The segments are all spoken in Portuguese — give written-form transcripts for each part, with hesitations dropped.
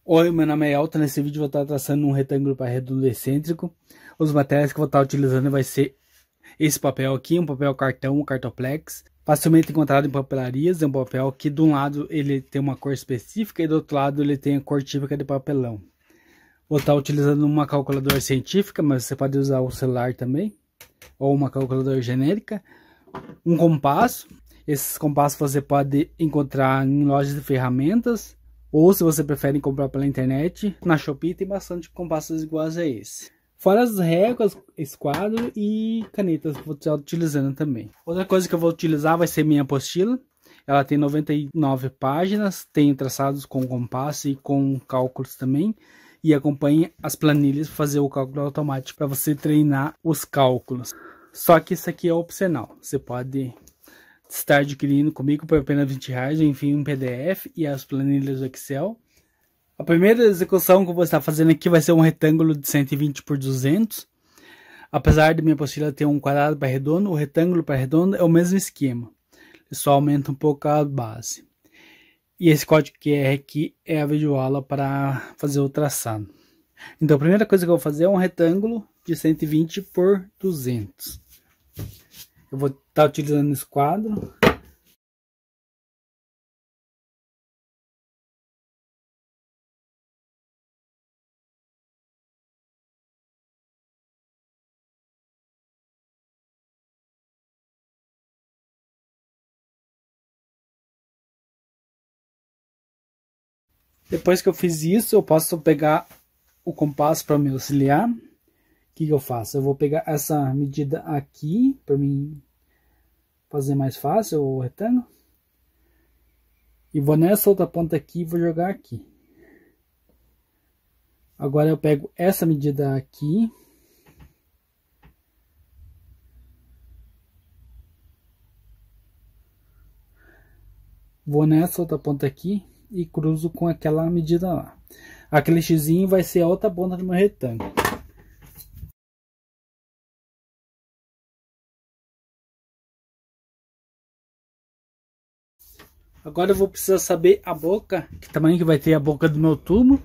Oi, meu nome é Elton. Nesse vídeo eu vou estar traçando um retângulo para redondo excêntrico. Os materiais que eu vou estar utilizando vai ser esse papel aqui, um papel cartão, um cartoplex, facilmente encontrado em papelarias. É um papel que de um lado ele tem uma cor específica e do outro lado ele tem a cor típica de papelão. Vou estar utilizando uma calculadora científica, mas você pode usar o celular também, ou uma calculadora genérica. Um compasso. Esses compassos você pode encontrar em lojas de ferramentas, ou se você prefere comprar pela internet, na Shopee tem bastante compassos iguais a esse. Fora as réguas, esquadro e canetas que eu vou estar utilizando também. Outra coisa que eu vou utilizar vai ser minha apostila. Ela tem 99 páginas, tem traçados com compasso e com cálculos também. E acompanhe as planilhas para fazer o cálculo automático para você treinar os cálculos. Só que isso aqui é opcional. Você pode estar adquirindo comigo por apenas R$20, enfim, um PDF e as planilhas do Excel. A primeira execução que eu vou estar fazendo aqui vai ser um retângulo de 120 por 200. Apesar de minha apostila ter um quadrado para redondo, o retângulo para redondo é o mesmo esquema. Ele só aumenta um pouco a base. E esse código QR aqui é a videoaula para fazer o traçado. Então a primeira coisa que eu vou fazer é um retângulo de 120 por 200. Eu vou estar utilizando esse quadro. Depois que eu fiz isso, eu posso pegar o compasso para me auxiliar. O que eu faço? Eu vou pegar essa medida aqui, para mim fazer mais fácil o retângulo. E vou nessa outra ponta aqui e vou jogar aqui. Agora eu pego essa medida aqui. Vou nessa outra ponta aqui e cruzo com aquela medida lá. Aquele xizinho vai ser a outra ponta do meu retângulo. Agora eu vou precisar saber a boca, que tamanho que vai ter a boca do meu tubo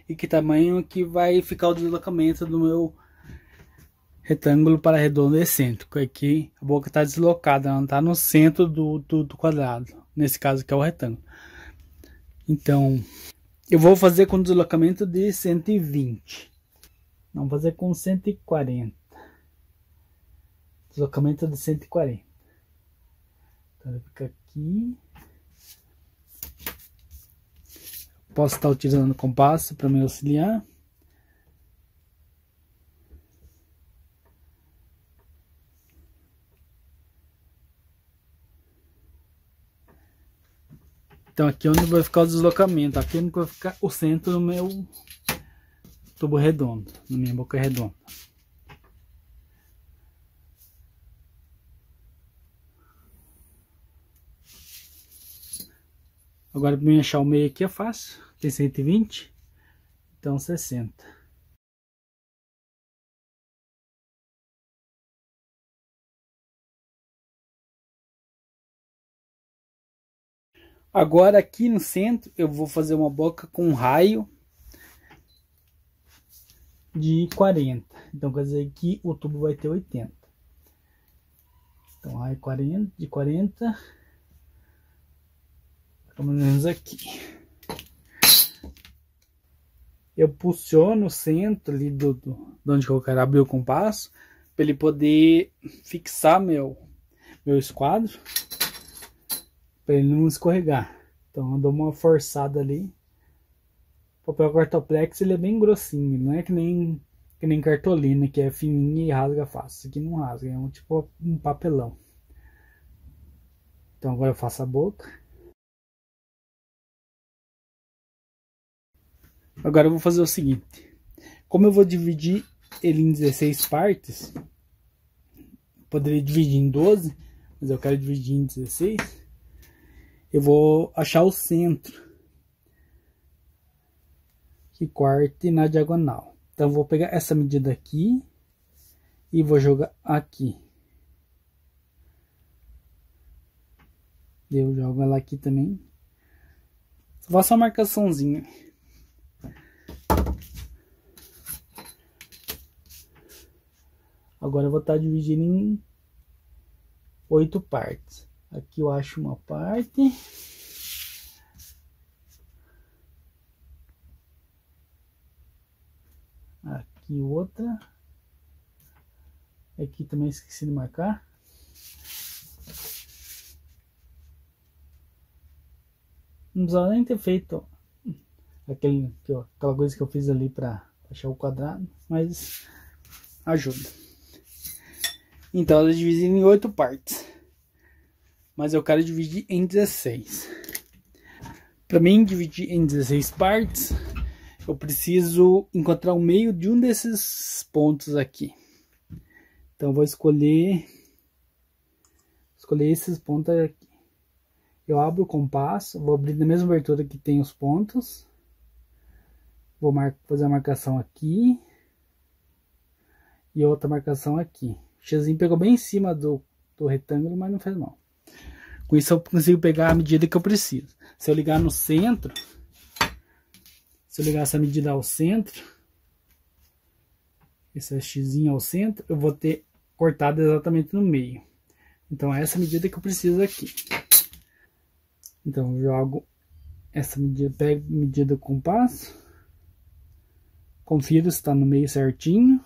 e que tamanho que vai ficar o deslocamento do meu retângulo para redondo excêntrico. Aqui a boca está deslocada, ela não está no centro do quadrado, nesse caso que é o retângulo. Então eu vou fazer com deslocamento de 120, vamos fazer com 140, deslocamento de 140. Então ele fica aqui. Posso estar utilizando o compasso para me auxiliar. Então aqui é onde vai ficar o deslocamento, aqui é onde vai ficar o centro do meu tubo redondo, na minha boca redonda. Agora para mim achar o meio aqui é fácil, tem 120, então 60. Agora aqui no centro eu vou fazer uma boca com um raio de 40. Então quer dizer que o tubo vai ter 80. Então raio 40, de 40, mais ou menos aqui. Eu posiciono o centro ali de onde eu quero abrir o compasso, para ele poder fixar meu esquadro, para ele não escorregar. Então eu dou uma forçada ali. O papel cartoplex ele é bem grossinho, não é que nem cartolina, que é fininha e rasga fácil. Isso aqui não rasga, é tipo um papelão. Então agora eu faço a boca. Agora eu vou fazer o seguinte. Como eu vou dividir ele em 16 partes, poderia dividir em 12, mas eu quero dividir em 16. Eu vou achar o centro que corte na diagonal. Então eu vou pegar essa medida aqui e vou jogar aqui. Eu jogo ela aqui também. Faço uma marcaçãozinha. Agora eu vou estar dividindo em 8 partes. Aqui eu acho uma parte. Aqui outra. Aqui também esqueci de marcar. Não precisava nem ter feito aquela coisa que eu fiz ali para achar o quadrado, mas ajuda. Então ela é dividida em 8 partes, mas eu quero dividir em 16. Para mim dividir em 16 partes, eu preciso encontrar o meio de um desses pontos aqui. Então eu vou escolher esses pontos aqui. Eu abro o compasso, vou abrir na mesma abertura que tem os pontos. Vou fazer a marcação aqui. E outra marcação aqui. O xzinho pegou bem em cima do retângulo, mas não faz mal. Com isso eu consigo pegar a medida que eu preciso. Se eu ligar no centro, se eu ligar essa medida ao centro, esse xzinho ao centro, eu vou ter cortado exatamente no meio. Então é essa medida que eu preciso aqui. Então eu jogo essa medida, pego a medida do compasso, confiro se está no meio certinho,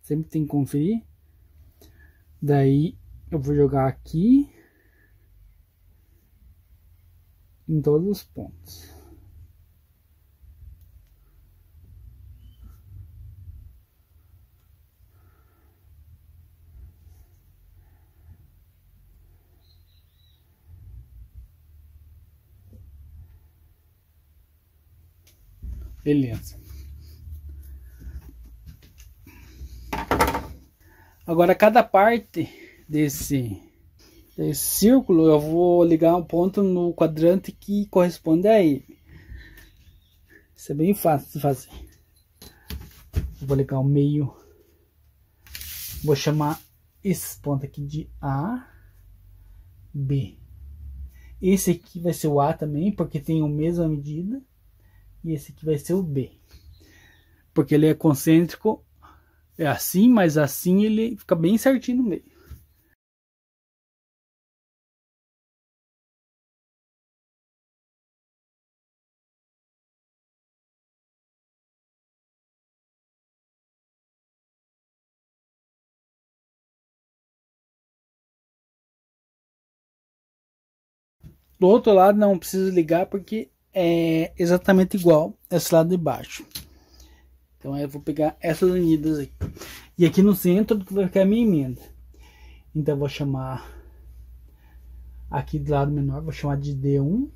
sempre tem que conferir. Daí eu vou jogar aqui em todos os pontos. Beleza. Agora cada parte desse círculo eu vou ligar um ponto no quadrante que corresponde a ele. Isso é bem fácil de fazer. Eu vou ligar o meio. Vou chamar esse ponto aqui de A, B. Esse aqui vai ser o A também, porque tem a mesma medida. E esse aqui vai ser o B. Porque ele é concêntrico. É assim, mas assim ele fica bem certinho no meio. Do outro lado não preciso ligar porque é exatamente igual esse lado de baixo. Então eu vou pegar essas unidas aqui. E aqui no centro vai ficar a minha emenda. Então eu vou chamar aqui do lado menor, vou chamar de D1.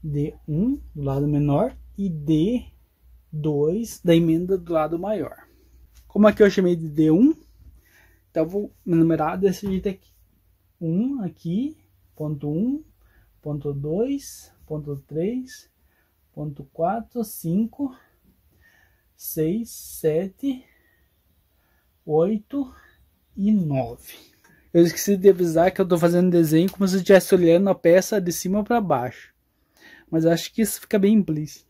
D1 do lado menor e D2 da emenda do lado maior. Como aqui eu chamei de D1, então eu vou numerar desse jeito aqui. 1 aqui, ponto 1, ponto 2, ponto 3, ponto 4, 5, 6, 7, 8 e 9. Eu esqueci de avisar que eu estou fazendo desenho como se eu estivesse olhando a peça de cima para baixo. Mas acho que isso fica bem implícito.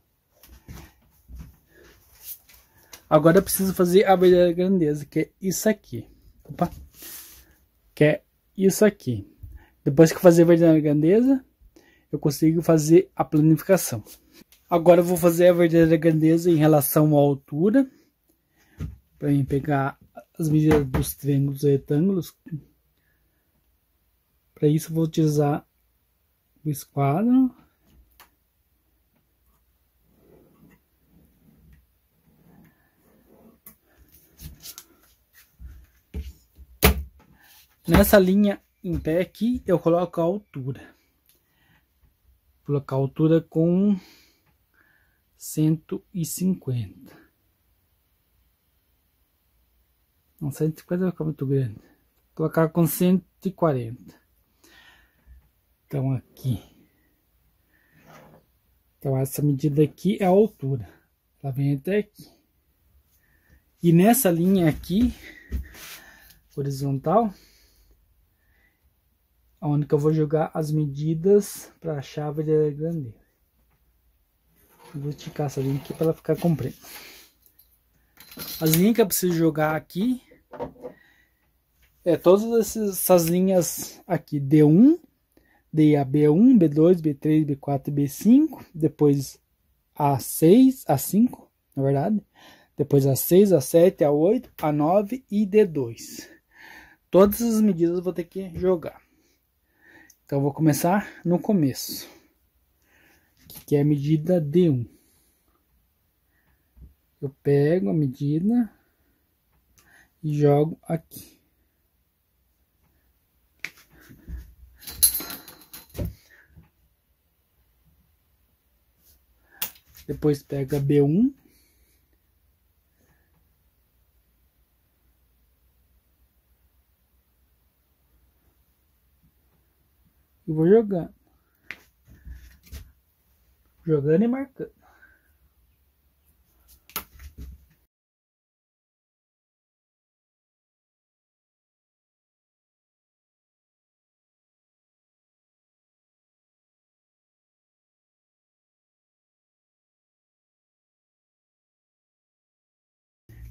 Agora eu preciso fazer a verdadeira grandeza, que é isso aqui. Opa! Que é isso aqui. Depois que eu fazer a verdadeira grandeza, eu consigo fazer a planificação. Agora eu vou fazer a verdadeira grandeza em relação à altura. Para mim pegar as medidas dos triângulos e retângulos. Para isso eu vou utilizar o esquadro. Nessa linha em pé aqui, eu coloco a altura. Vou colocar a altura com 150. Não, 150 vai ficar muito grande. Vou colocar com 140. Então aqui. Então essa medida aqui é a altura. Ela vem até aqui. E nessa linha aqui, horizontal, onde que eu vou jogar as medidas para a chave de grandeza. Eu vou esticar essa linha aqui para ela ficar comprida. As linhas que eu preciso jogar aqui é todas essas linhas aqui, D1, DA B1, B2, B3, B4 e B5, depois A6, A5, na verdade, depois A6, A7, A8, A9 e D2. Todas as medidas eu vou ter que jogar. Então eu vou começar no começo, que é a medida D1. Eu pego a medida e jogo aqui. Depois pego a B1. E vou jogando. Jogando e marcando.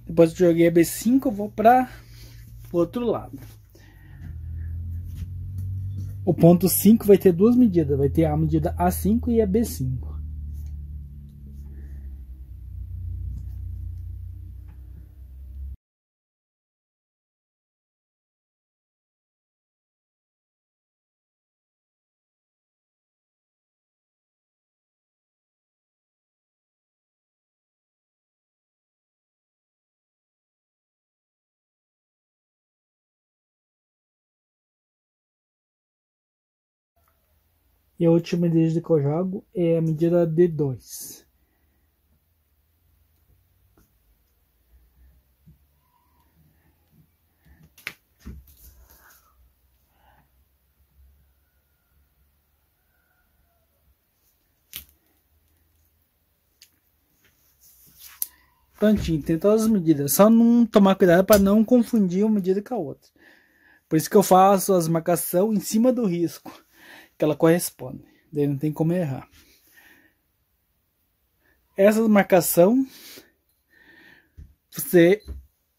Depois que eu joguei a B5, eu vou para o outro lado. O ponto 5 vai ter duas medidas. Vai ter a medida A5 e a B5. E a última medida que eu jogo é a medida D2. Prontinho, tem todas as medidas. Só não tomar cuidado para não confundir uma medida com a outra. Por isso que eu faço as marcações em cima do risco que ela corresponde. Daí não tem como errar. Essas marcações, você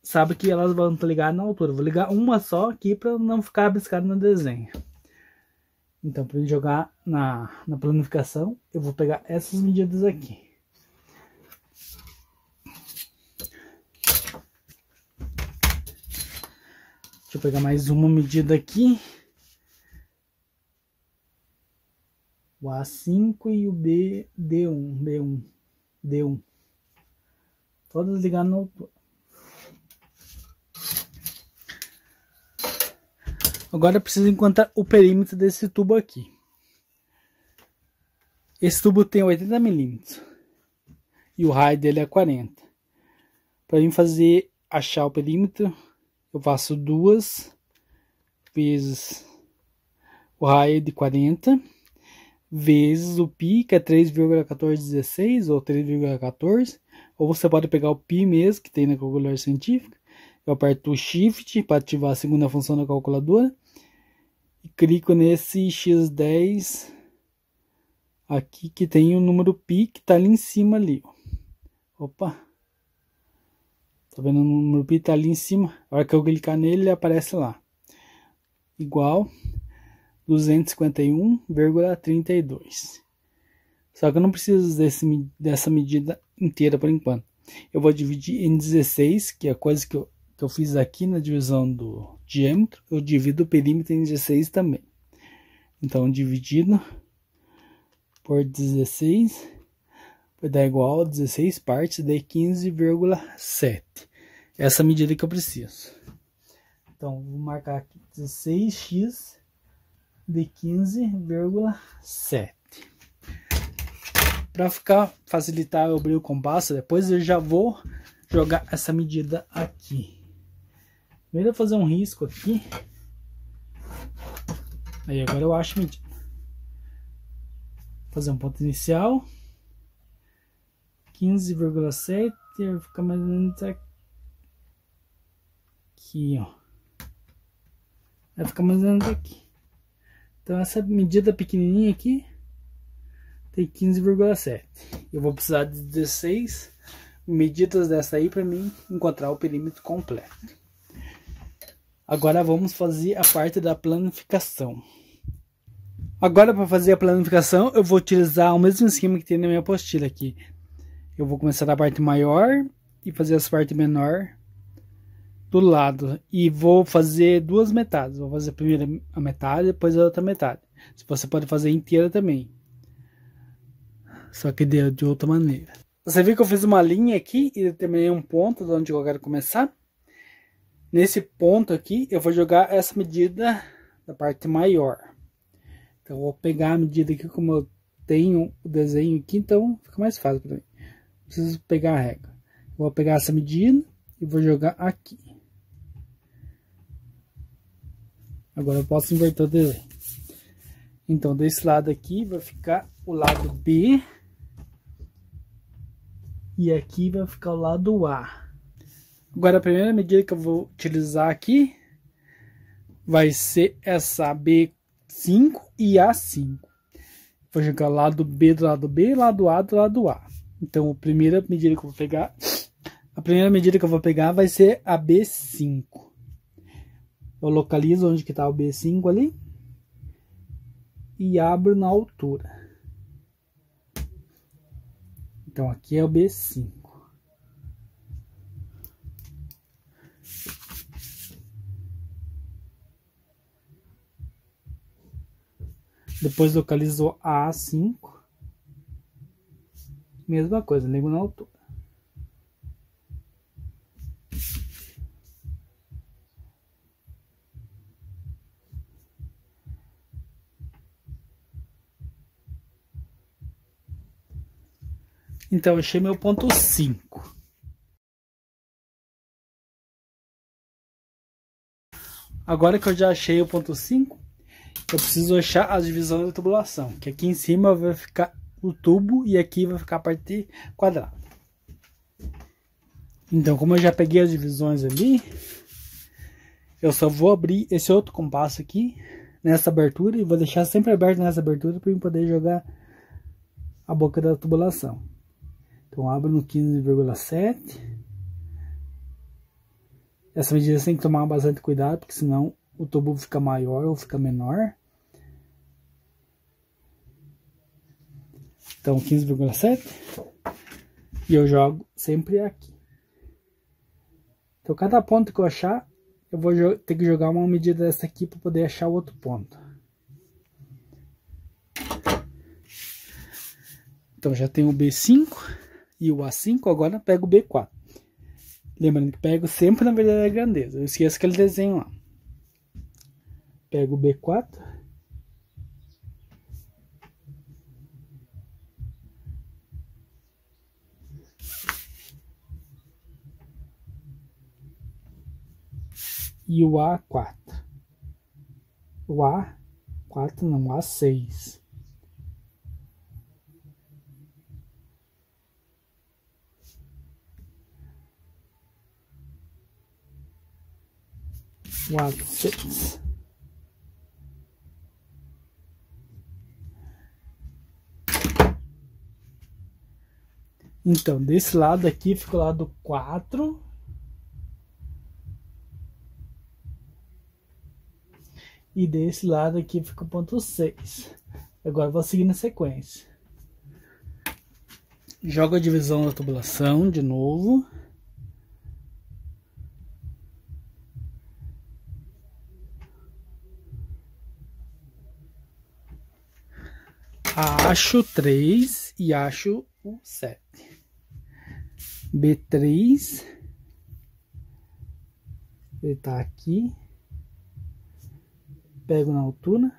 sabe que elas vão estar ligadas na altura. Vou ligar uma só aqui para não ficar abiscado no desenho. Então, para jogar na planificação, eu vou pegar essas medidas aqui. Deixa eu pegar mais uma medida aqui. O A5 e o D1. Todas ligadas na altura. Agora eu preciso encontrar o perímetro desse tubo aqui. Esse tubo tem 80 milímetros. E o raio dele é 40. Para mim achar o perímetro, eu faço 2 vezes o raio de 40. Vezes o π, que é 3,1416 ou 3,14, ou você pode pegar o π mesmo, que tem na calculadora científica. Eu aperto o Shift para ativar a segunda função da calculadora e clico nesse X10 aqui, que tem o número π, que está ali em cima ali. Opa! Tá vendo o número π tá ali em cima? A hora que eu clicar nele, ele aparece lá. Igual 251,32. Só que eu não preciso dessa medida inteira por enquanto. Eu vou dividir em 16, que é a coisa que eu fiz aqui na divisão do diâmetro. Eu divido o perímetro em 16 também. Então, dividido por 16 vai dar igual a 16 partes de 15,7. Essa medida que eu preciso. Então, vou marcar aqui 16x de 15,7. Para facilitar eu abrir o compasso, depois eu já vou jogar essa medida aqui. Primeiro eu vou fazer um risco aqui. Aí agora eu acho a medida. Vou fazer um ponto inicial. 15,7. Vai ficar mais ou menos aqui, ó. Vai ficar mais ou menos aqui. Então essa medida pequenininha aqui tem 15,7. Eu vou precisar de 16 medidas dessa aí para mim encontrar o perímetro completo. Agora vamos fazer a parte da planificação. Agora, para fazer a planificação, eu vou utilizar o mesmo esquema que tem na minha apostila aqui. Eu vou começar da parte maior e fazer as partes menor do lado. E vou fazer duas metades. Vou fazer primeiro a metade, depois a outra metade. Você pode fazer inteira também. Só que de outra maneira. Você viu que eu fiz uma linha aqui e determinei um ponto de onde eu quero começar? Nesse ponto aqui, eu vou jogar essa medida da parte maior. Então, eu vou pegar a medida aqui, como eu tenho o desenho aqui, então fica mais fácil para mim. Não preciso pegar a régua. Vou pegar essa medida e vou jogar aqui. Agora eu posso inverter o desenho. Então, desse lado aqui vai ficar o lado B. E aqui vai ficar o lado A. Agora, a primeira medida que eu vou utilizar aqui vai ser essa B5 e A5. Vou jogar lado B do lado B, lado A do lado A. Então, a primeira medida que eu vou pegar vai ser a B5. Eu localizo onde que está o B5 ali e abro na altura. Então, aqui é o B5. Depois localizo a A5. Mesma coisa, ligo na altura. Então, eu achei meu ponto 5. Agora que eu já achei o ponto 5, eu preciso achar as divisões da tubulação. Que aqui em cima vai ficar o tubo e aqui vai ficar a parte quadrada. Então, como eu já peguei as divisões ali, eu só vou abrir esse outro compasso aqui, nessa abertura, e vou deixar sempre aberto nessa abertura para eu poder jogar a boca da tubulação. Então, abro no 15,7. Essa medida você tem que tomar bastante cuidado, porque senão o tubo fica maior ou fica menor. Então, 15,7. E eu jogo sempre aqui. Então, cada ponto que eu achar, eu vou ter que jogar uma medida dessa aqui para poder achar o outro ponto. Então, já tenho o B5 e o A5, agora pego o B4. Lembrando que pego sempre na verdadeira grandeza. Eu esqueço aquele desenho lá. Pego o B4. E o A4. O A4 não, o A6. O A6. Então, desse lado aqui fica o lado 4. E desse lado aqui fica o ponto 6. Agora eu vou seguir na sequência. Jogo a divisão da tubulação de novo. Acho 3 e acho o 7. B3. Ele tá aqui. Pego na altura.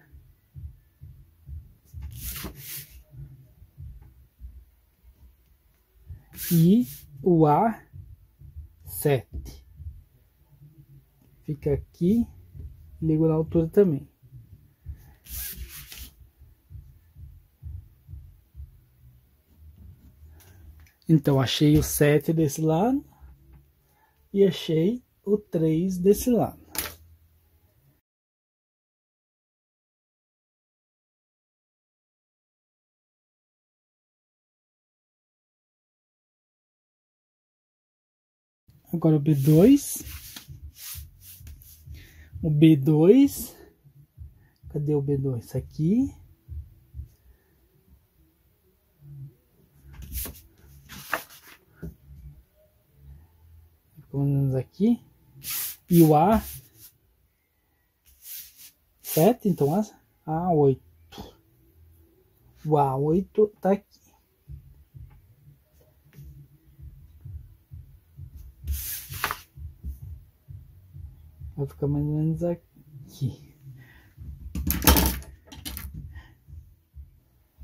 E o A7. Fica aqui. Ligo na altura também. Então, achei o 7 desse lado. E achei o 3 desse lado. Agora o B2. O B2. Cadê o B2? Aqui. Vamos aqui. E o A. 7, então A8. O A8 tá aqui. Vai ficar mais ou menos aqui.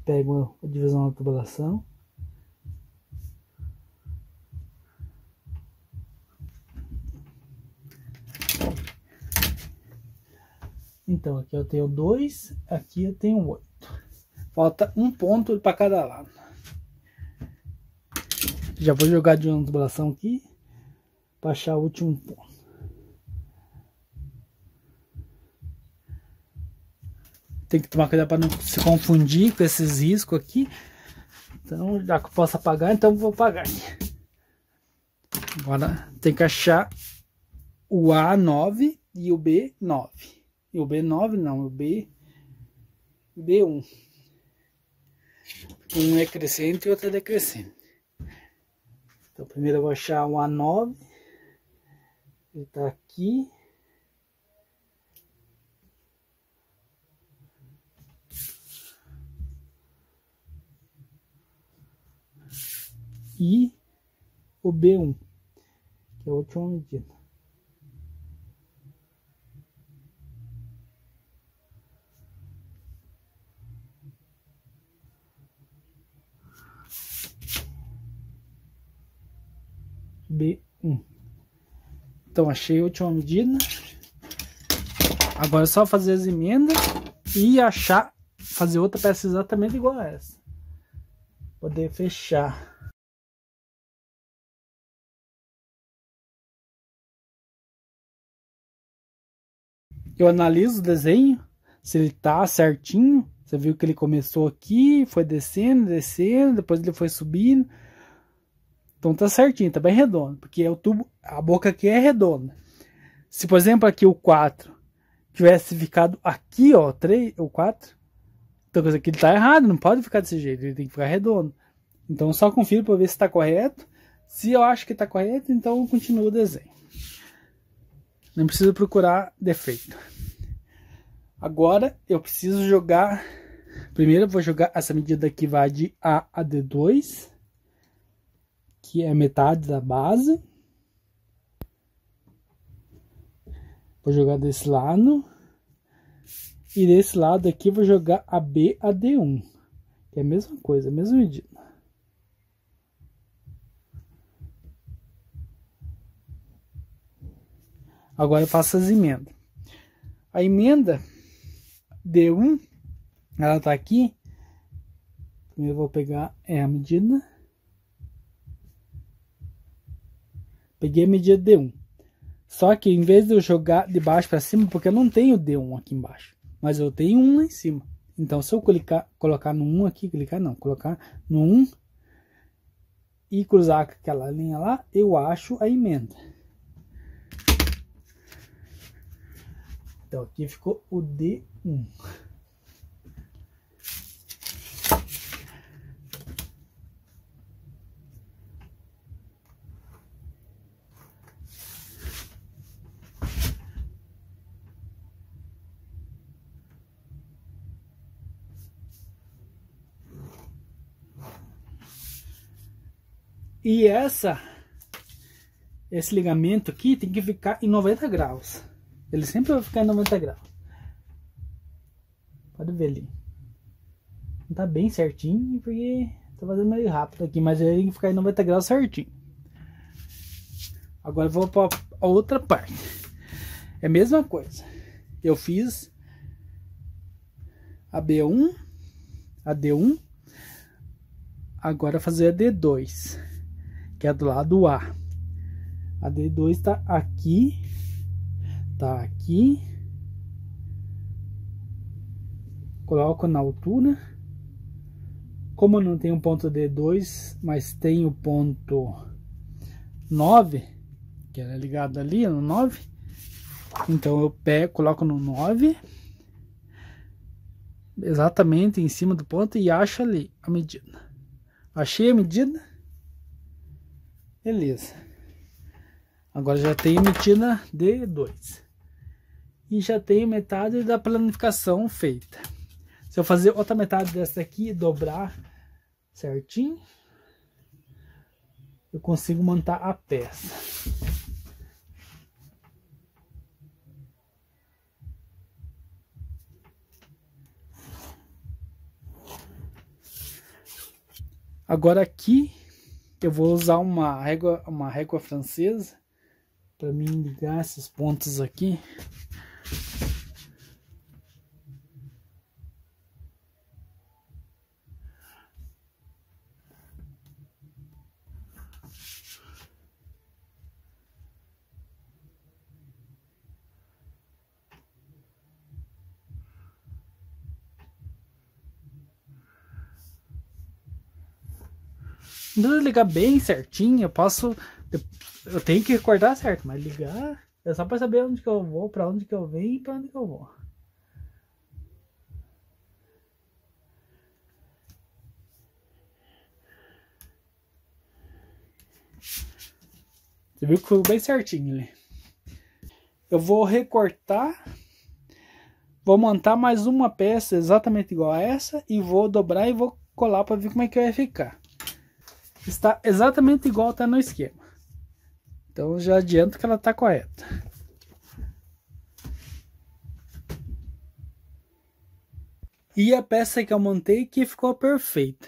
Pego a divisão da tubulação. Então, aqui eu tenho 2, aqui eu tenho 8. Falta um ponto para cada lado. Já vou jogar de uma tubulação aqui para achar o último ponto. Tem que tomar cuidado para não se confundir com esses riscos aqui. Então, já que eu posso apagar, então eu vou apagar aqui. Agora tem que achar o A9 e o B9. E o B9 não, o B1. Um é crescente e outro é decrescente. Então primeiro eu vou achar o A9. Ele está aqui. E o B1, que é a última medida. B1. Então achei a última medida. Agora é só fazer as emendas e achar, fazer outra peça exatamente igual a essa. Poder fechar. Eu analiso o desenho, se ele tá certinho. Você viu que ele começou aqui, foi descendo, descendo, depois ele foi subindo. Então tá certinho, tá bem redondo, porque o tubo, a boca aqui é redonda. Se, por exemplo, aqui o 4 tivesse ficado aqui, ó, 3 ou 4, então coisa que ele tá errado, não pode ficar desse jeito, ele tem que ficar redondo. Então só confiro para ver se tá correto. Se eu acho que tá correto, então eu continuo o desenho. Não preciso procurar defeito. Agora eu preciso jogar. Primeiro eu vou jogar essa medida aqui, vai de A a D2, que é metade da base. Vou jogar desse lado. E desse lado aqui eu vou jogar a B a D1, que é a mesma coisa, a mesma medida. Agora eu faço as emendas. A emenda D1, ela tá aqui. Primeiro eu vou pegar a medida. Peguei a medida D1. Só que em vez de eu jogar de baixo para cima, porque eu não tenho D1 aqui embaixo, mas eu tenho um lá em cima. Então se eu colocar no 1 aqui, colocar no 1 e cruzar com aquela linha lá, eu acho a emenda. Então aqui ficou o D1. E esse ligamento aqui tem que ficar em 90 graus. Ele sempre vai ficar em 90 graus. Pode ver ali. Não tá bem certinho, porque tô fazendo meio rápido aqui, mas ele tem que ficar em 90 graus certinho. Agora eu vou para a outra parte. É a mesma coisa. Eu fiz a B1, a D1. Agora fazer a D2, que é do lado A. A D2 tá aqui. Tá aqui. Coloco na altura. Como eu não tenho ponto D2, mas tenho ponto 9, que ela é ligada ali no 9. Então eu pego, coloco no 9, exatamente em cima do ponto, e acho ali a medida. Achei a medida. Beleza. Agora já tenho medida de 2. E já tenho metade da planificação feita. Se eu fazer outra metade dessa aqui e dobrar certinho, eu consigo montar a peça. Agora aqui eu vou usar uma régua francesa para mim ligar esses pontos aqui. Não precisa ligar bem certinho, eu tenho que recordar certo, mas ligar é só para saber onde que eu vou, para onde que eu venho e para onde que eu vou. Você viu que foi bem certinho ali. Eu vou recortar, vou montar mais uma peça exatamente igual a essa e vou dobrar e vou colar para ver como é que vai ficar. Está exatamente igual tá no esquema. Então já adianto que ela está correta. E a peça que eu montei que ficou perfeita.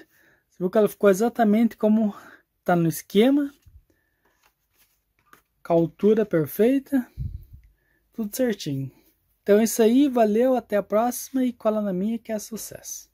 Você viu que ela ficou exatamente como tá no esquema. Com a altura perfeita. Tudo certinho. Então é isso aí, valeu, até a próxima e cola na minha que é sucesso.